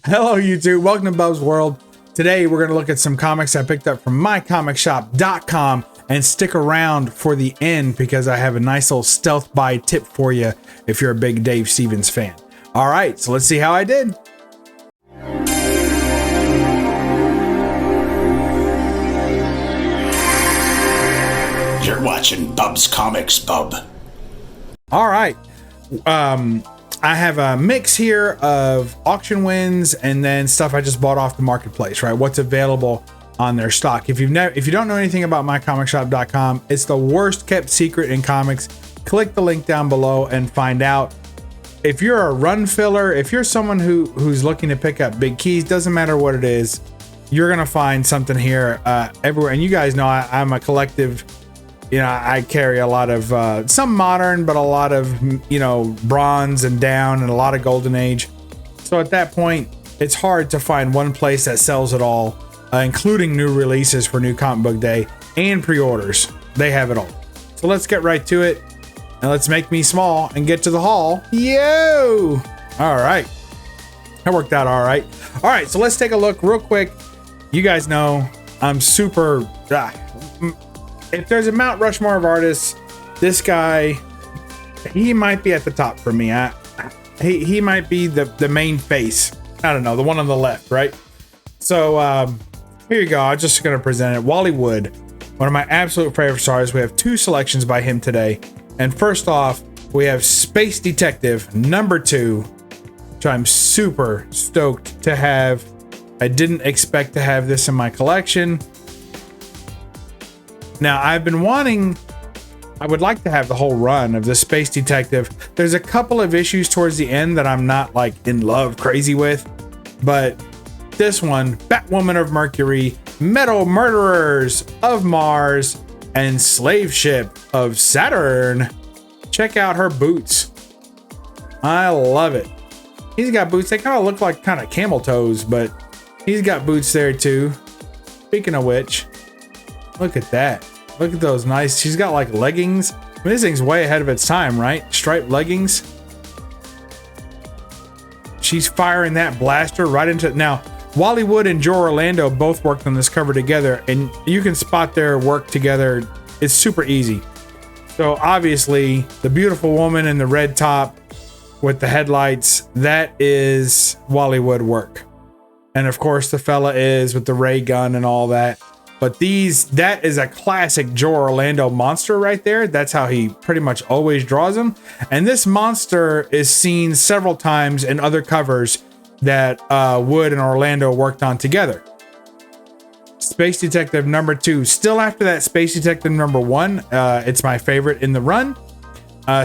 Hello YouTube, welcome to Bub's World. Today we're going to look at some comics I picked up from MyComicShop.com, and stick around for the end because I have a nice little stealth buy tip for you if you're a big Dave Stevens fan. All right, so let's see how I did. You're watching Bub's Comics, Bub. All right. I have a mix here of auction wins and then stuff I just bought off the marketplace, right? What's available on their stock. If you don't know anything about MyComicShop.com, it's the worst kept secret in comics. Click the link down below and find out. If you're a run filler, if you're someone who's looking to pick up big keys, doesn't matter what it is, you're gonna find something here everywhere. And you guys know I'm a collective. You know, I carry a lot of some modern, but a lot of, you know, bronze and down, and a lot of golden age. So at that point, it's hard to find one place that sells it all, including new releases for New Comic Book Day and pre-orders. They have it all. So let's get right to it, and let's make me small and get to the haul. Yo! All right. That worked out all right. All right, so let's take a look real quick. You guys know I'm super... if there's a Mount Rushmore of artists, this guy, he might be at the top for me. He might be the main face. I don't know, the one on the left, right? So here you go. I'm just going to present it. Wally Wood, one of my absolute favorite stars. We have two selections by him today. And first off, we have Space Detective #2, which I'm super stoked to have. I didn't expect to have this in my collection. Now, I've been wanting, I would like to have the whole run of the Space Detective. There's a couple of issues towards the end that I'm not like in love crazy with, but this one, Batwoman of Mercury, Metal Murderers of Mars, and Slave Ship of Saturn. Check out her boots. I love it. He's got boots. They kind of look like kind of camel toes, but he's got boots there too. Speaking of which, look at that. Look at those nice. She's got like leggings. I mean, this thing's way ahead of its time, right? Striped leggings. She's firing that blaster right into... Now, Wally Wood and Joe Orlando both worked on this cover together, and you can spot their work together. It's super easy. So obviously, the beautiful woman in the red top with the headlights, that is Wally Wood work. And of course, the fella is with the ray gun and all that. But that is a classic Joe Orlando monster right there. That's how he pretty much always draws them. And this monster is seen several times in other covers that Wood and Orlando worked on together. Space Detective #2. Still after that Space Detective #1. It's my favorite in the run.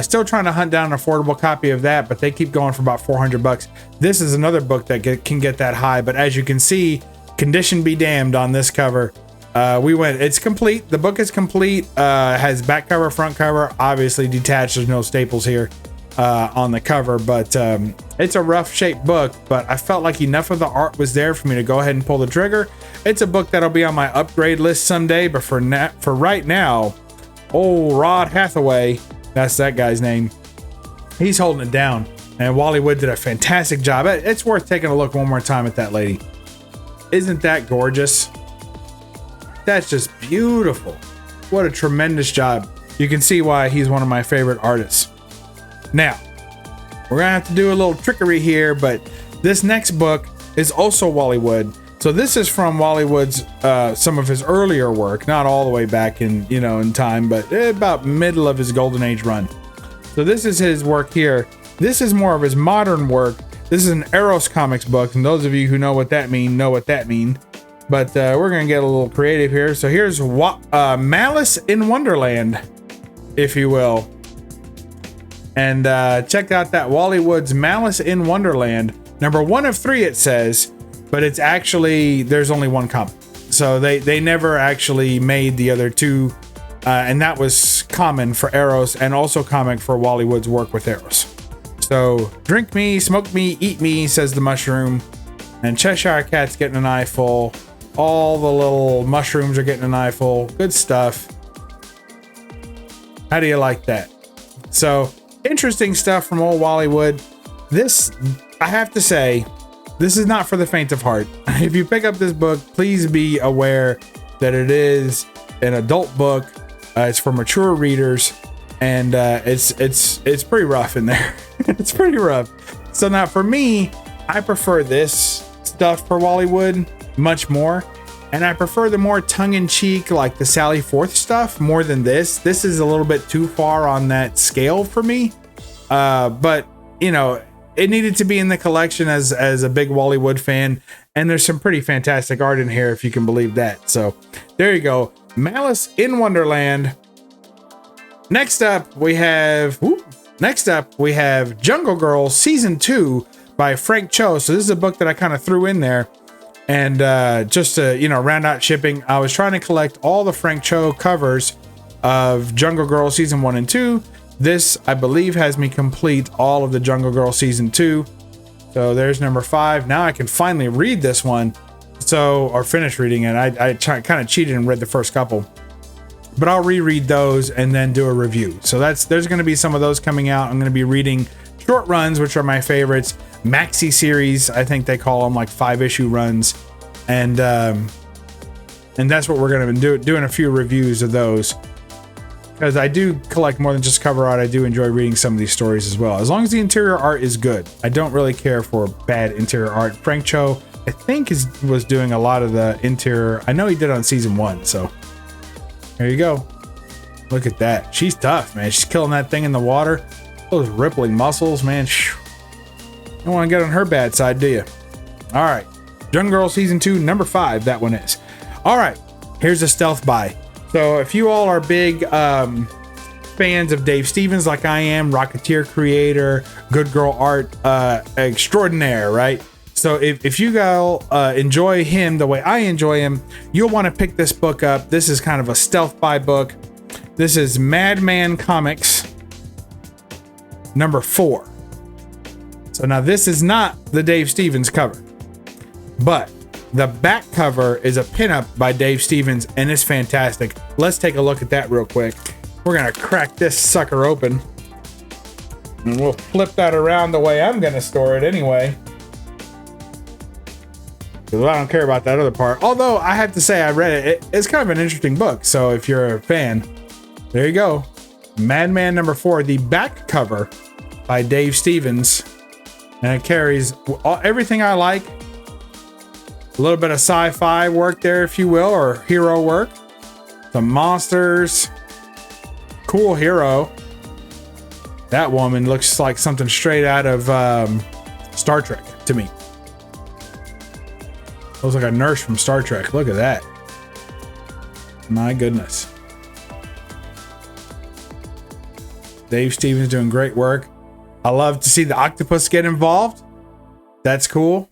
Still trying to hunt down an affordable copy of that, but they keep going for about 400 bucks. This is another book that can get that high. But as you can see, condition be damned on this cover. It's complete. The book is complete. Has back cover, front cover, obviously detached. There's no staples here on the cover, but it's a rough shaped book, but I felt like enough of the art was there for me to go ahead and pull the trigger. It's a book that'll be on my upgrade list someday, but for right now, old Rod Hathaway, that's that guy's name, he's holding it down, and Wally Wood did a fantastic job. It's worth taking a look one more time at that lady. Isn't that gorgeous? That's just beautiful. What a tremendous job. You can see why he's one of my favorite artists. Now, we're gonna have to do a little trickery here, but this next book is also Wally Wood. So this is from Wally Wood's some of his earlier work, not all the way back in time, but about middle of his Golden Age run. So this is his work here. This is more of his modern work. This is an Eros Comics book, and those of you who know what that means know what that means. But we're gonna get a little creative here. So here's Malice in Wonderland, if you will. And check out that Wally Wood's Malice in Wonderland. #1 of 3 it says, but it's actually, there's only one comic. So they never actually made the other two. And that was common for Eros, and also comic for Wally Wood's work with Eros. So drink me, smoke me, eat me, says the mushroom. And Cheshire Cat's getting an eyeful. All the little mushrooms are getting an eyeful. Good stuff. How do you like that? So interesting stuff from old Wally Wood. This, I have to say, this is not for the faint of heart. If you pick up this book, please be aware that it is an adult book. It's for mature readers, and it's pretty rough in there. It's pretty rough. So now for me, I prefer this stuff for Wally Wood much more, and I prefer the more tongue-in-cheek, like the Sally Forth stuff, more than this. This is a little bit too far on that scale for me, but you know, it needed to be in the collection as a big Wally Wood fan, and there's some pretty fantastic art in here, if you can believe that. So there you go, Malice in Wonderland. Next up we have Jungle Girl Season 2 by Frank Cho. So this is a book that I kind of threw in there, and just to, you know, round out shipping, I was trying to collect all the Frank Cho covers of Jungle Girl Season 1 and 2. This, I believe, has me complete all of the Jungle Girl Season 2. So there's number 5. Now I can finally read this one, or finish reading it. I kind of cheated and read the first couple, but I'll reread those and then do a review. So there's going to be some of those coming out. I'm going to be reading short runs, which are my favorites. Maxi series, I think they call them, like 5-issue runs, and that's what we're going to be doing a few reviews of those, because I do collect more than just cover art. I do enjoy reading some of these stories as well, as long as the interior art is good. I don't really care for bad interior art. Frank Cho, I think, was doing a lot of the interior. I know he did on Season 1, so there you go. Look at that. She's tough, man. She's killing that thing in the water. Those rippling muscles, man. You don't want to get on her bad side, do you? All right. Jungle Girl Season 2, number 5. That one is. All right. Here's a stealth buy. So if you all are big fans of Dave Stevens like I am, Rocketeer creator, good girl art extraordinaire, right? So if you go enjoy him the way I enjoy him, you'll want to pick this book up. This is kind of a stealth buy book. This is Madman Comics number 4. So now this is not the Dave Stevens cover, but the back cover is a pinup by Dave Stevens, and it's fantastic. Let's take a look at that real quick. We're gonna crack this sucker open, and we'll flip that around the way I'm gonna store it anyway, because I don't care about that other part. Although I have to say, I read it. It's kind of an interesting book. So if you're a fan, there you go. Madman number 4, the back cover by Dave Stevens, and it carries everything I like. A little bit of sci-fi work there, if you will, or hero work. Some monsters. Cool hero. That woman looks like something straight out of Star Trek to me. Looks like a nurse from Star Trek. Look at that. My goodness. Dave Stevens doing great work. I love to see the octopus get involved. That's cool.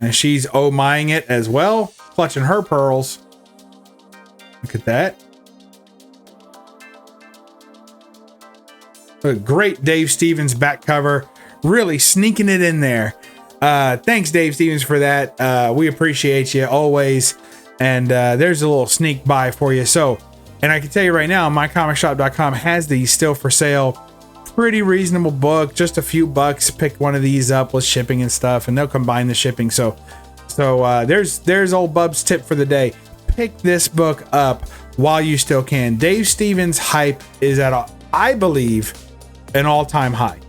And she's oh-mying it as well, clutching her pearls. Look at that. A great Dave Stevens back cover, really sneaking it in there. Thanks, Dave Stevens, for that. We appreciate you always. And there's a little sneak buy for you. So, and I can tell you right now, MyComicShop.com has these still for sale. Pretty reasonable book, just a few bucks. Pick one of these up with shipping and stuff, and they'll combine the shipping. So there's old Bub's tip for the day. Pick this book up while you still can. Dave Stevens' hype is at I believe, an all-time high.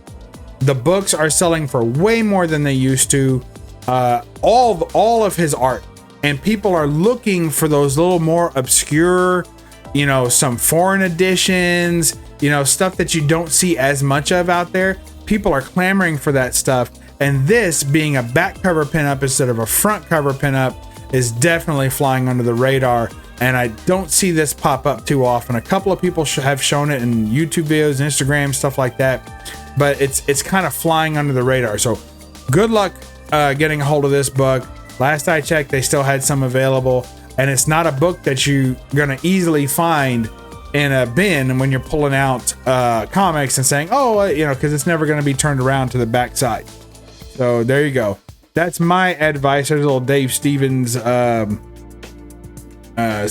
The books are selling for way more than they used to. All of his art, and people are looking for those little more obscure, you know, some foreign editions, you know, stuff that you don't see as much of out there. People are clamoring for that stuff, and this being a back cover pinup instead of a front cover pinup is definitely flying under the radar, and I don't see this pop up too often. A couple of people have shown it in YouTube videos, Instagram, stuff like that, but it's kind of flying under the radar. So good luck getting a hold of this book. Last I checked, they still had some available, and it's not a book that you're gonna easily find in a bin when you're pulling out comics and saying, oh, you know, because it's never going to be turned around to the back side. So there you go. That's my advice. There's a little Dave Stevens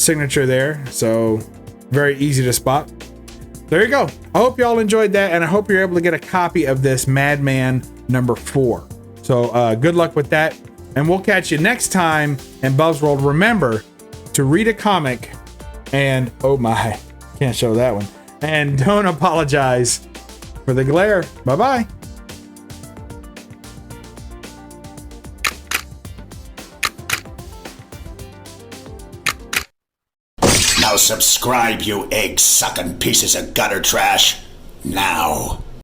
signature there. So very easy to spot. There you go. I hope y'all enjoyed that, and I hope you're able to get a copy of this Madman number 4. So good luck with that. And we'll catch you next time in Bub's World. Remember to read a comic and, oh my, can't show that one. And don't apologize for the glare. Bye-bye. Now subscribe, you egg-sucking pieces of gutter trash. Now.